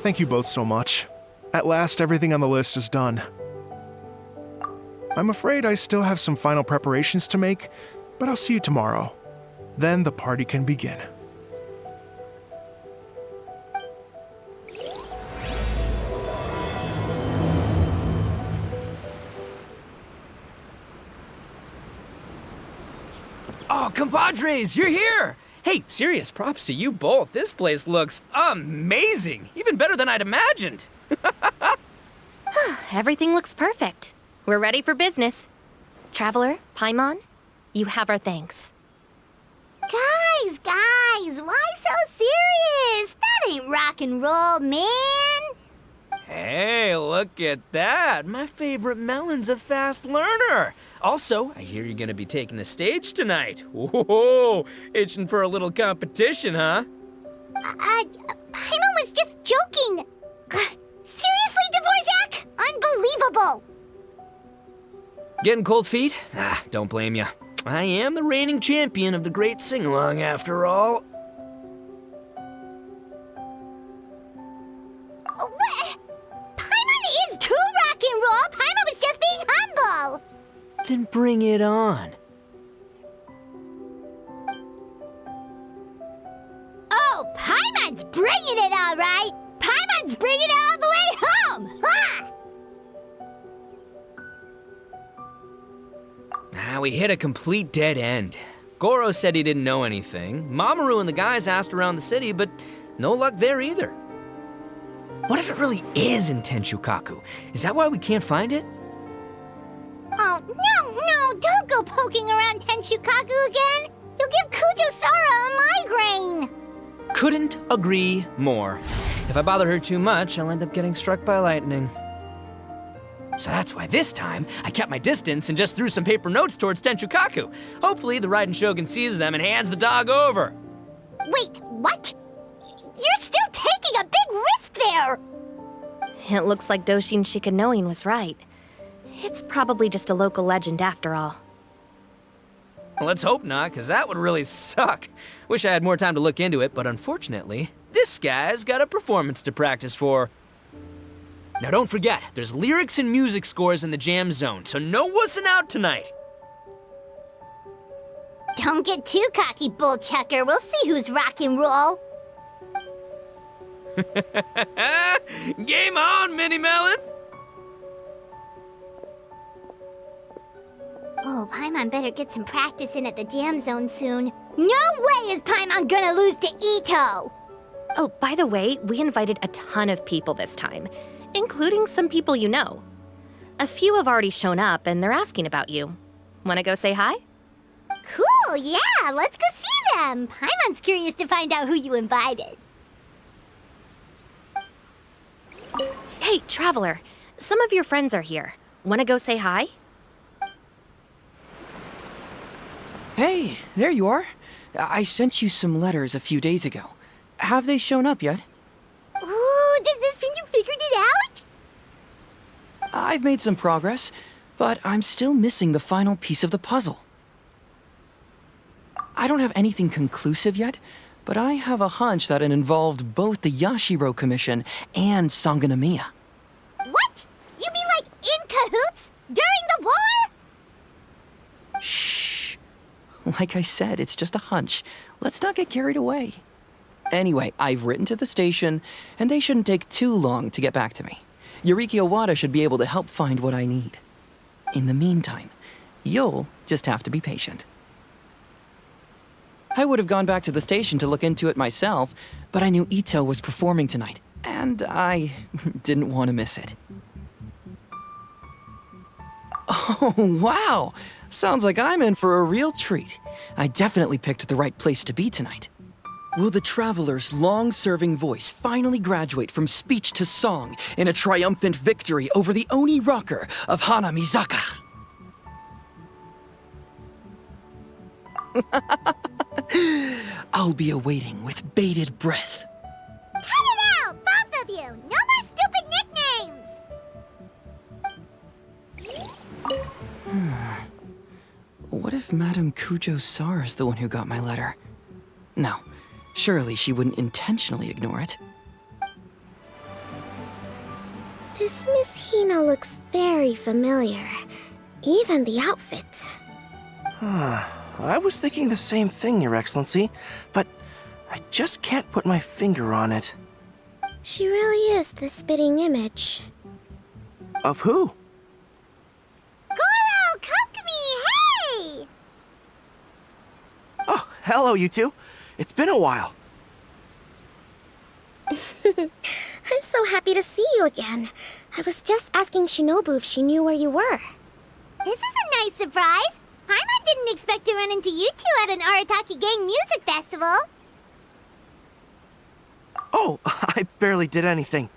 Thank you both so much. At last, everything on the list is done. I'm afraid I still have some final preparations to make, but I'll see you tomorrow. Then the party can begin. Oh, compadres, you're here! Hey, serious props to you both. This place looks amazing! Even better than I'd imagined! Everything looks perfect. We're ready for business. Traveler, Paimon, you have our thanks. Guys, why so serious? That ain't rock and roll, man! Hey, look at that! My favorite melon's a fast learner! Also, I hear you're gonna be taking the stage tonight. Whoa, itching for a little competition, huh? Paimon was just joking! Seriously, Dvorak? Unbelievable! Getting cold feet? Nah, don't blame ya. I am the reigning champion of the great sing-along after all. What? Paimon is too rock and roll! Paimon was just being humble! Then bring it on. Oh, Paimon's bringing it all right! Paimon's bringing it all the way home! Ha! We hit a complete dead end. Goro said he didn't know anything. Mamoru and the guys asked around the city, but no luck there either. What if it really is in Tenshukaku? Is that why we can't find it? Oh, no, don't go poking around Tenshukaku again! You'll give Kujo-Sara a migraine! Couldn't agree more. If I bother her too much, I'll end up getting struck by lightning. So that's why this time, I kept my distance and just threw some paper notes towards Tenshukaku. Hopefully the Raiden Shogun sees them and hands the dog over. Wait, what? You're still taking a big risk there! It looks like Doshin Shikanoin was right. It's probably just a local legend after all. Well, let's hope not, because that would really suck. Wish I had more time to look into it, but unfortunately, this guy's got a performance to practice for. Now don't forget, there's lyrics and music scores in the jam zone, so no wussing out tonight. Don't get too cocky, bullchucker. We'll see who's rock and roll. Game on, Mini Melon! Oh, Paimon better get some practice in at the jam zone soon. No way is Paimon gonna lose to Ito! Oh, by the way, we invited a ton of people this time, including some people you know. A few have already shown up and they're asking about you. Wanna go say hi? Cool, yeah, let's go see them. Paimon's curious to find out who you invited. Hey, Traveler, some of your friends are here. Wanna go say hi? Hey, there you are. I sent you some letters a few days ago. Have they shown up yet? Ooh, does this mean you figured it out? I've made some progress, but I'm still missing the final piece of the puzzle. I don't have anything conclusive yet, but I have a hunch that it involved both the Yashiro Commission and Sangonomiya. What? You mean like in cahoots? During the war? Shh. Like I said, it's just a hunch. Let's not get carried away. Anyway, I've written to the station, and they shouldn't take too long to get back to me. Yuriki Owada should be able to help find what I need. In the meantime, you'll just have to be patient. I would have gone back to the station to look into it myself, but I knew Ito was performing tonight, and I didn't want to miss it. Oh, wow! Sounds like I'm in for a real treat. I definitely picked the right place to be tonight. Will the Traveler's long-serving voice finally graduate from speech to song in a triumphant victory over the Oni rocker of Hanamizaka? I'll be awaiting with bated breath. Cut it out, both of you! No more stupid nicknames! What if Madame Kujo-Sara's the one who got my letter? No, surely she wouldn't intentionally ignore it. This Miss Hina looks very familiar. Even the outfit. I was thinking the same thing, Your Excellency, but I just can't put my finger on it. She really is the spitting image. Of who? Goro, Kokumi, hey! Oh, hello, you two. It's been a while. I'm so happy to see you again. I was just asking Shinobu if she knew where you were. This is a nice surprise. Paimon didn't expect to run into you two at an Arataki Gang music festival. Oh, I barely did anything.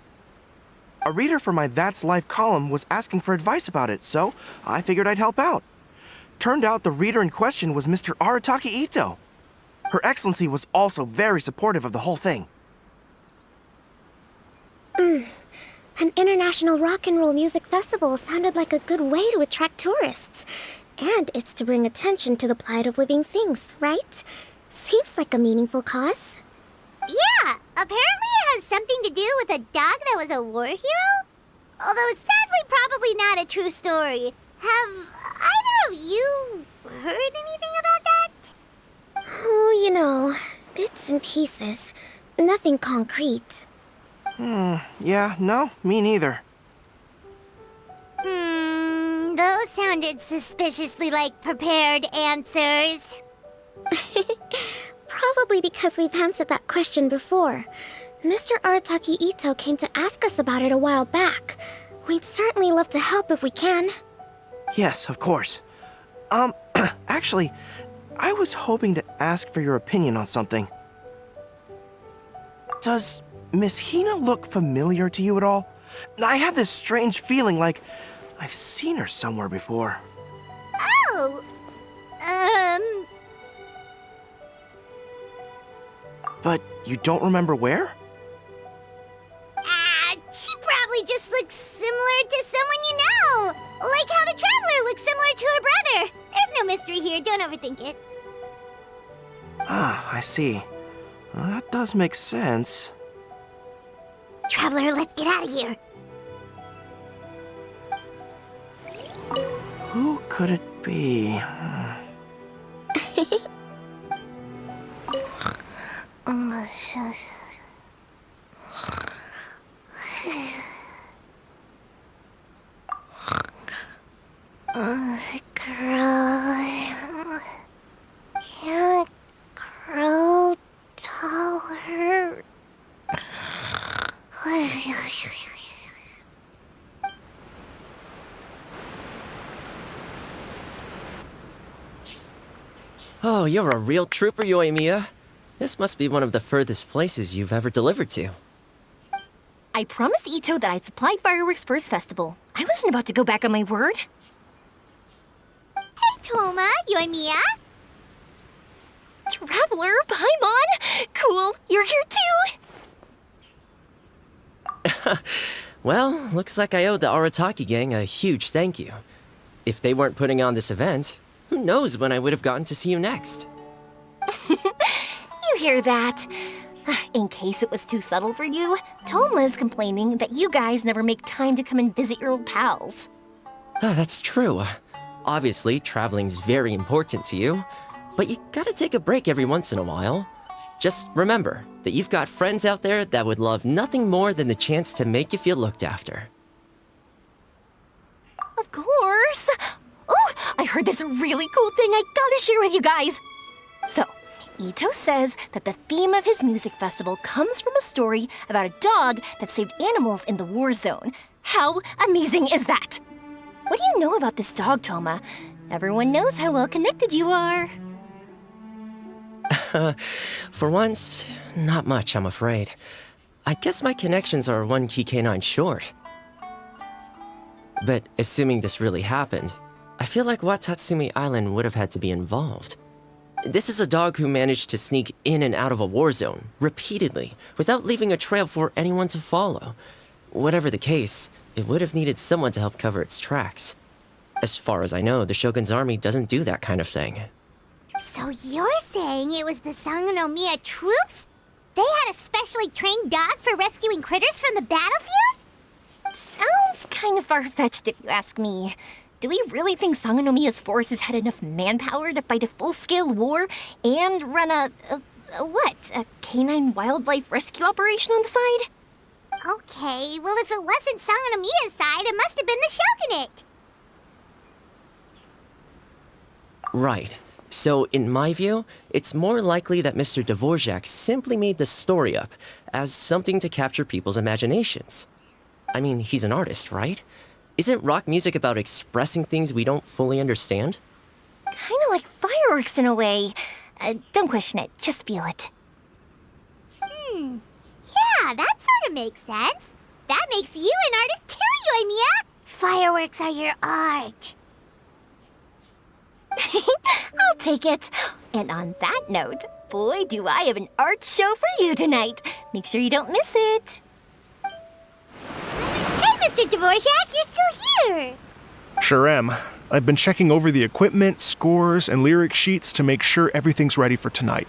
A reader for my That's Life column was asking for advice about it, so I figured I'd help out. Turned out the reader in question was Mr. Arataki Ito. Her Excellency was also very supportive of the whole thing. An international rock and roll music festival sounded like a good way to attract tourists. And it's to bring attention to the plight of living things, right? Seems like a meaningful cause. Yeah, apparently it has something to do with a dog that was a war hero? Although sadly probably not a true story. Have either of you heard anything about that? Oh, you know, bits and pieces. Nothing concrete. Yeah, no, me neither. Those sounded suspiciously like prepared answers. Probably because we've answered that question before. Mr. Arataki Ito came to ask us about it a while back. We'd certainly love to help if we can. Yes, of course. Actually, I was hoping to ask for your opinion on something. Does Miss Hina look familiar to you at all? I have this strange feeling like I've seen her somewhere before. Oh! But you don't remember where? She probably just looks similar to someone you know. Like how the Traveler looks similar to her brother. There's no mystery here, don't overthink it. Ah, I see. That does make sense. Traveler, let's get out of here. Who could it be? Can't grow taller. Oh, you're a real trooper, Yoimiya. This must be one of the furthest places you've ever delivered to. I promised Ito that I'd supply fireworks for his festival. I wasn't about to go back on my word. Hey, Toma, Yoimiya. Traveler, Paimon! Cool, you're here too! Well, looks like I owe the Arataki gang a huge thank you. If they weren't putting on this event, who knows when I would have gotten to see you next. You hear that? In case it was too subtle for you, Toma's complaining that you guys never make time to come and visit your old pals. Oh, that's true. Obviously, traveling's very important to you, but you gotta take a break every once in a while. Just remember that you've got friends out there that would love nothing more than the chance to make you feel looked after. Of course! Oh, I heard this really cool thing I gotta share with you guys! So, Ito says that the theme of his music festival comes from a story about a dog that saved animals in the war zone. How amazing is that? What do you know about this dog, Toma? Everyone knows how well connected you are. For once, not much, I'm afraid. I guess my connections are one key canine short. But assuming this really happened, I feel like Watatsumi Island would have had to be involved. This is a dog who managed to sneak in and out of a war zone, repeatedly, without leaving a trail for anyone to follow. Whatever the case, it would have needed someone to help cover its tracks. As far as I know, the Shogun's army doesn't do that kind of thing. So you're saying it was the Sangonomiya troops? They had a specially trained dog for rescuing critters from the battlefield? Sounds kind of far-fetched if you ask me. Do we really think Sangonomiya's forces had enough manpower to fight a full-scale war and run a canine wildlife rescue operation on the side? Okay, well if it wasn't Sangonomiya's side, it must have been the Shogunate. Right. So, in my view, it's more likely that Mr. Dvorak simply made the story up as something to capture people's imaginations. I mean, he's an artist, right? Isn't rock music about expressing things we don't fully understand? Kinda like fireworks in a way. Don't question it, just feel it. Yeah, that sort of makes sense. That makes you an artist too, Yoimiya. Fireworks are your art. I'll take it. And on that note, boy, do I have an art show for you tonight. Make sure you don't miss it. Hey, Mr. Dvorak, you're still here. Sure am. I've been checking over the equipment, scores, and lyric sheets to make sure everything's ready for tonight.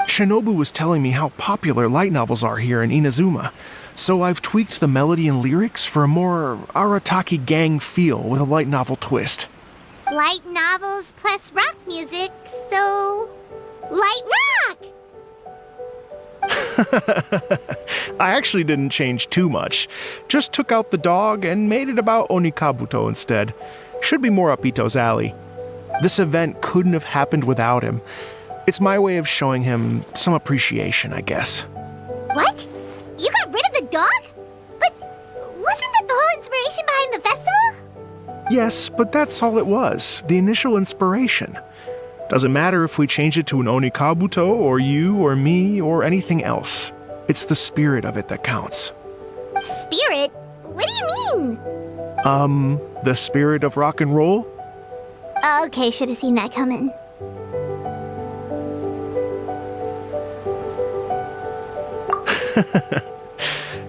Shinobu was telling me how popular light novels are here in Inazuma, so I've tweaked the melody and lyrics for a more Arataki gang feel with a light novel twist. Light novels plus rock music, so... light rock! I actually didn't change too much. Just took out the dog and made it about Onikabuto instead. Should be more up Ito's alley. This event couldn't have happened without him. It's my way of showing him some appreciation, I guess. What? You got rid of the dog? But wasn't that the whole inspiration behind the festival? Yes, but that's all it was, the initial inspiration. Doesn't matter if we change it to an Onikabuto, or you, or me, or anything else. It's the spirit of it that counts. Spirit? What do you mean? The spirit of rock and roll? Okay, should have seen that coming.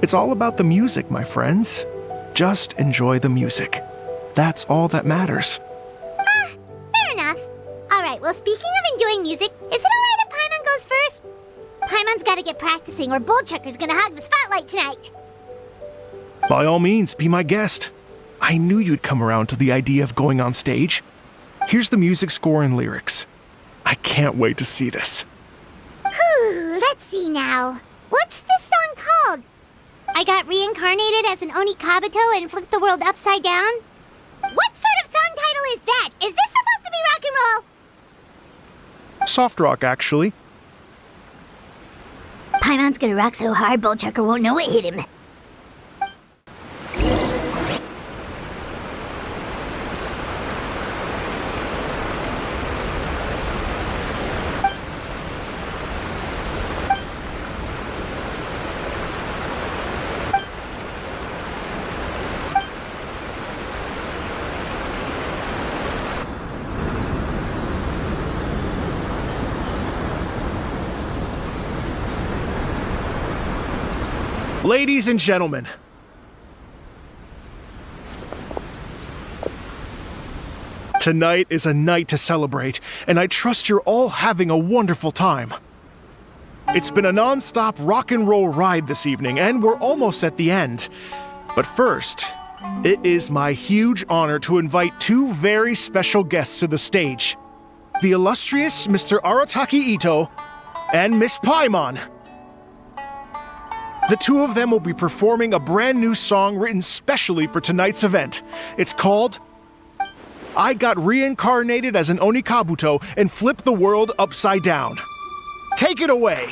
It's all about the music, my friends. Just enjoy the music. That's all that matters. Fair enough. Alright, well speaking of enjoying music, is it alright if Paimon goes first? Paimon's gotta get practicing or Bullchucker's gonna hog the spotlight tonight. By all means, be my guest. I knew you'd come around to the idea of going on stage. Here's the music score and lyrics. I can't wait to see this. Whew, let's see now. What's this song called? I got reincarnated as an Onikabuto and flipped the world upside down? What sort of song title is that? Is this supposed to be rock and roll? Soft rock, actually. Paimon's gonna rock so hard, Bullchucker won't know it hit him. Ladies and gentlemen, tonight is a night to celebrate, and I trust you're all having a wonderful time. It's been a non-stop rock and roll ride this evening, and we're almost at the end. But first, it is my huge honor to invite two very special guests to the stage. The illustrious Mr. Arataki Ito and Miss Paimon. The two of them will be performing a brand new song written specially for tonight's event. It's called I Got Reincarnated as an Onikabuto and Flipped the World Upside Down. Take it away!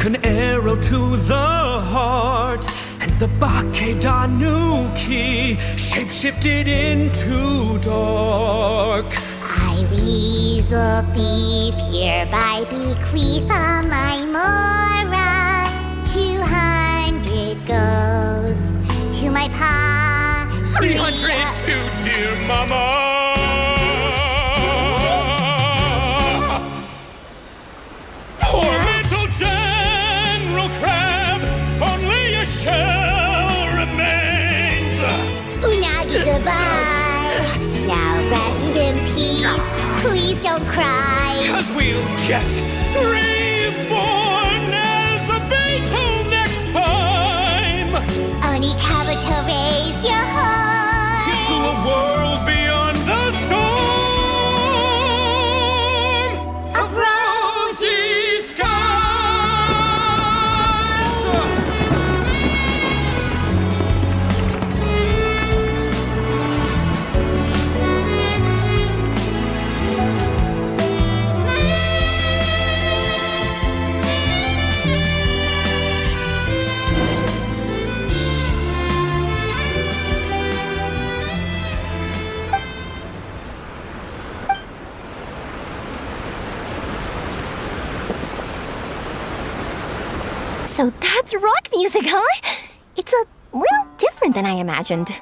An arrow to the heart, and the Bakedanuki shapeshifted into dark. I, Weasel Thief, hereby bequeath all my mora. 200 goes to my pa. 300 to dear mama. Please don't cry. 'Cause we'll get reborn as a Beetle next time! Oni Kabuto, raise your heart. To a world beyond the storm of rosy skies! So that's rock music, huh? It's a little different than I imagined.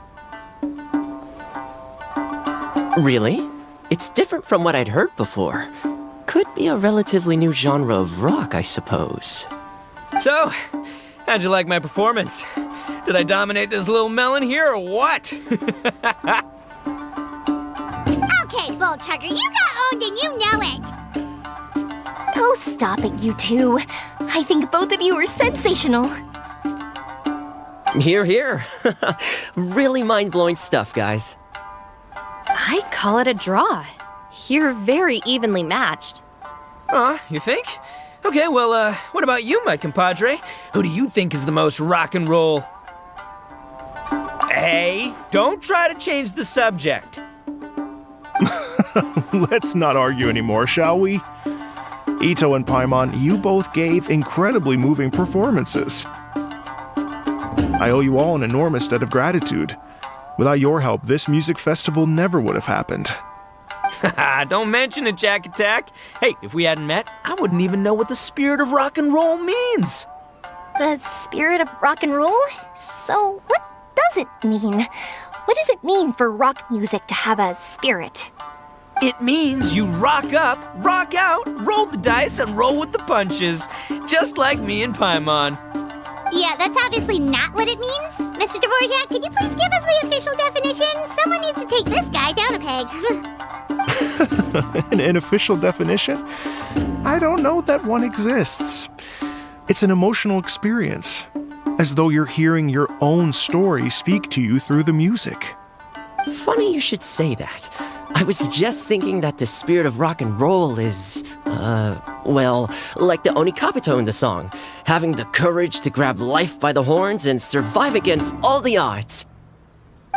Really? It's different from what I'd heard before. Could be a relatively new genre of rock, I suppose. So, how'd you like my performance? Did I dominate this little melon here or what? Okay, Bull Chugger, you got owned and you know it. Oh, stop it, you two. I think both of you are sensational. Here, here. Really mind-blowing stuff, guys. I call it a draw. You're very evenly matched. You think? Okay, well, what about you, my compadre? Who do you think is the most rock and roll? Hey, don't try to change the subject. Let's not argue anymore, shall we? Ito and Paimon, you both gave incredibly moving performances. I owe you all an enormous debt of gratitude. Without your help, this music festival never would have happened. Don't mention it, Jack Attack. Hey, if we hadn't met, I wouldn't even know what the spirit of rock and roll means. The spirit of rock and roll? So, what does it mean? What does it mean for rock music to have a spirit? It means you rock up, rock out, roll the dice, and roll with the punches. Just like me and Paimon. Yeah, that's obviously not what it means. Mr. Dvorak, could you please give us the official definition? Someone needs to take this guy down a peg. An official definition? I don't know that one exists. It's an emotional experience, as though you're hearing your own story speak to you through the music. Funny you should say that. I was just thinking that the spirit of rock and roll is, well, like the Oni Kabuto in the song, having the courage to grab life by the horns and survive against all the odds.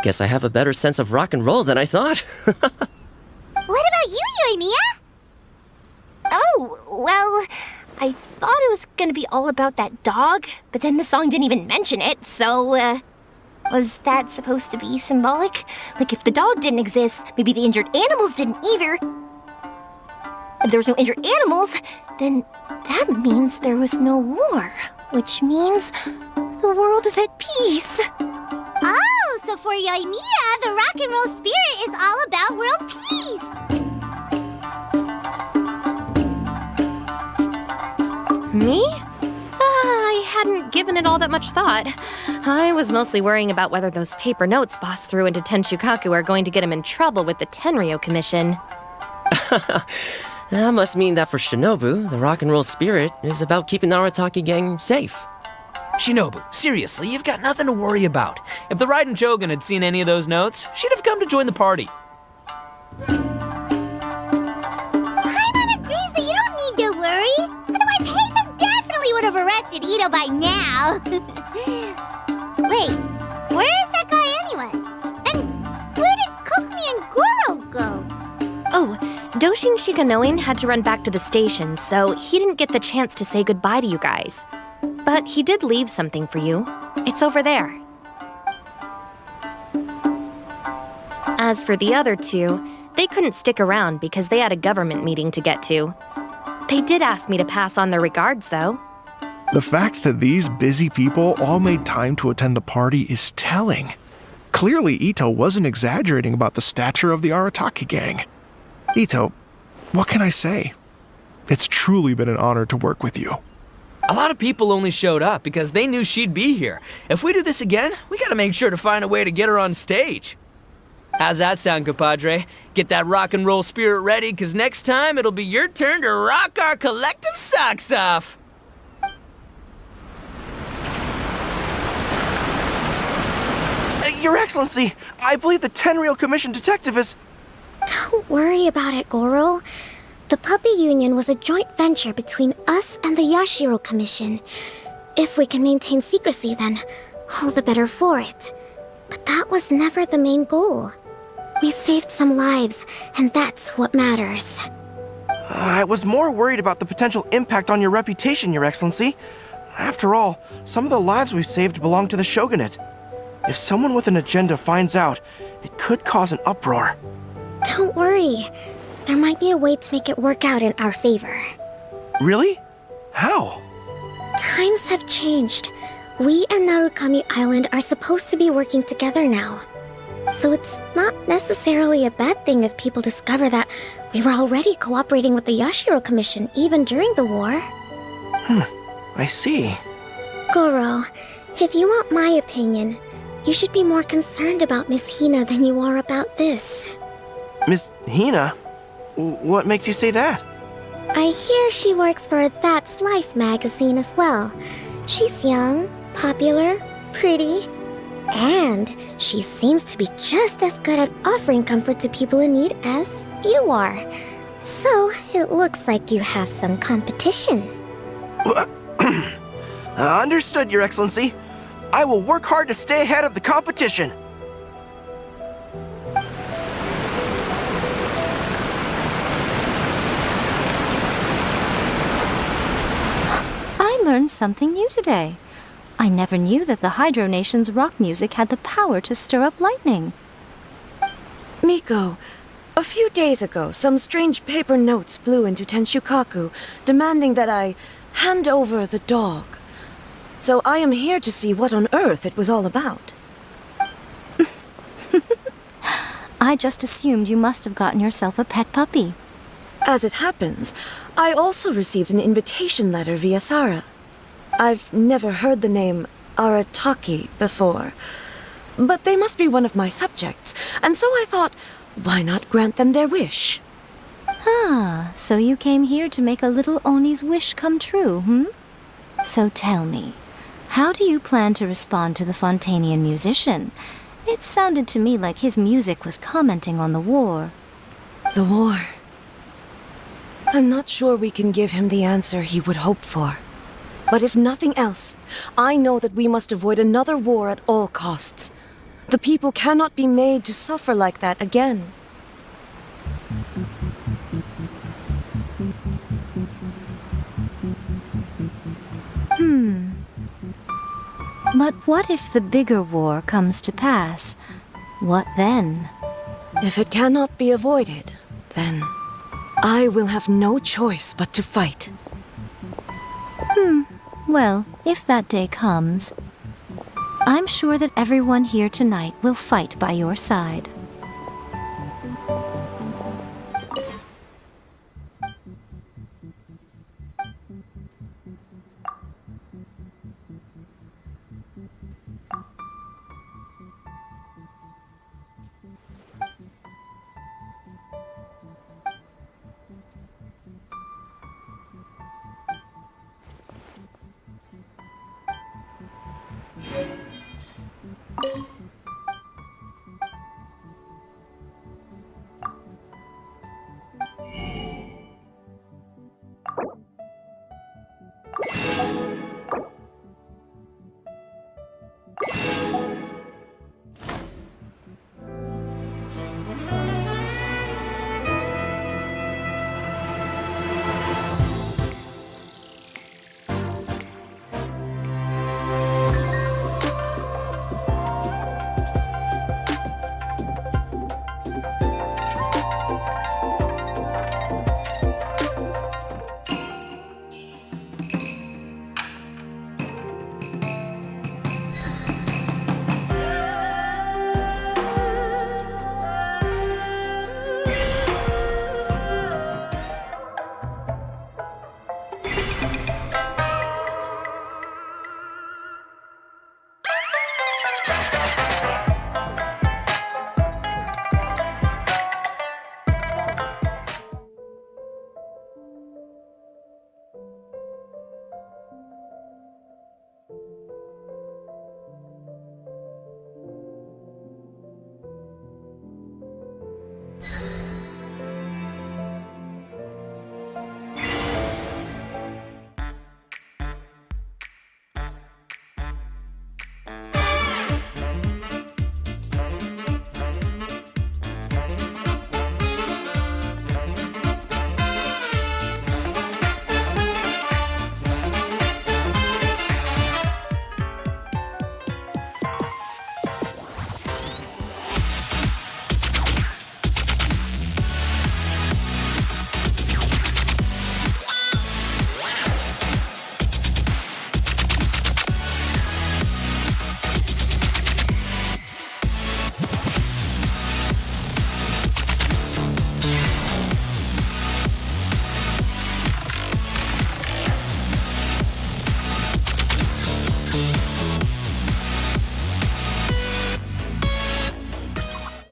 Guess I have a better sense of rock and roll than I thought. What about you, Yoimiya? Oh, well, I thought it was gonna be all about that dog, but then the song didn't even mention it, so, was that supposed to be symbolic? Like, if the dog didn't exist, maybe the injured animals didn't either. If there was no injured animals, then that means there was no war, which means the world is at peace. Oh, so for Yoimiya, the rock and roll spirit is all about world peace. Me? I hadn't given it all that much thought. I was mostly worrying about whether those paper notes Boss threw into Tenshukaku are going to get him in trouble with the Tenryo Commission. That must mean that for Shinobu, the rock and roll spirit is about keeping the Arataki gang safe. Shinobu, seriously, you've got nothing to worry about. If the Raiden Shogun had seen any of those notes, she'd have come to join the party. Paimon agrees that you don't need to worry. Otherwise, Hazen definitely would have arrested Ito by now. Wait, where is that guy anyway? And where did Kokumi and Goro go? Oh, Doshin Shikanoin had to run back to the station, so he didn't get the chance to say goodbye to you guys. But he did leave something for you. It's over there. As for the other two, they couldn't stick around because they had a government meeting to get to. They did ask me to pass on their regards, though. The fact that these busy people all made time to attend the party is telling. Clearly, Ito wasn't exaggerating about the stature of the Arataki gang. Ito, what can I say? It's truly been an honor to work with you. A lot of people only showed up because they knew she'd be here. If we do this again, we gotta make sure to find a way to get her on stage. How's that sound, compadre? Get that rock and roll spirit ready, because next time it'll be your turn to rock our collective socks off. Your Excellency, I believe the Tenryou Commission detective is... Don't worry about it, Goro. The Puppy Union was a joint venture between us and the Yashiro Commission. If we can maintain secrecy, then all the better for it. But that was never the main goal. We saved some lives, and that's what matters. I was more worried about the potential impact on your reputation, Your Excellency. After all, some of the lives we've saved belong to the Shogunate. If someone with an agenda finds out, it could cause an uproar. Don't worry. There might be a way to make it work out in our favor. Really? How? Times have changed. We and Narukami Island are supposed to be working together now. So it's not necessarily a bad thing if people discover that we were already cooperating with the Yashiro Commission even during the war. I see. Goro, if you want my opinion, you should be more concerned about Miss Hina than you are about this. Miss Hina? What makes you say that? I hear she works for That's Life magazine as well. She's young, popular, pretty, and she seems to be just as good at offering comfort to people in need as you are. So it looks like you have some competition. Understood, Your Excellency. I will work hard to stay ahead of the competition. I learned something new today. I never knew that the Hydro Nation's rock music had the power to stir up lightning. Miko, a few days ago, some strange paper notes flew into Tenshukaku, demanding that I hand over the dog. So I am here to see what on earth it was all about. I just assumed you must have gotten yourself a pet puppy. As it happens, I also received an invitation letter via Sara. I've never heard the name Arataki before, but they must be one of my subjects, and so I thought, why not grant them their wish? Ah, so you came here to make a little Oni's wish come true, So tell me, how do you plan to respond to the Fontanian musician? It sounded to me like his music was commenting on the war. The war. I'm not sure we can give him the answer he would hope for. But if nothing else, I know that we must avoid another war at all costs. The people cannot be made to suffer like that again. But what if the bigger war comes to pass? What then? If it cannot be avoided, then I will have no choice but to fight. Well, if that day comes, I'm sure that everyone here tonight will fight by your side.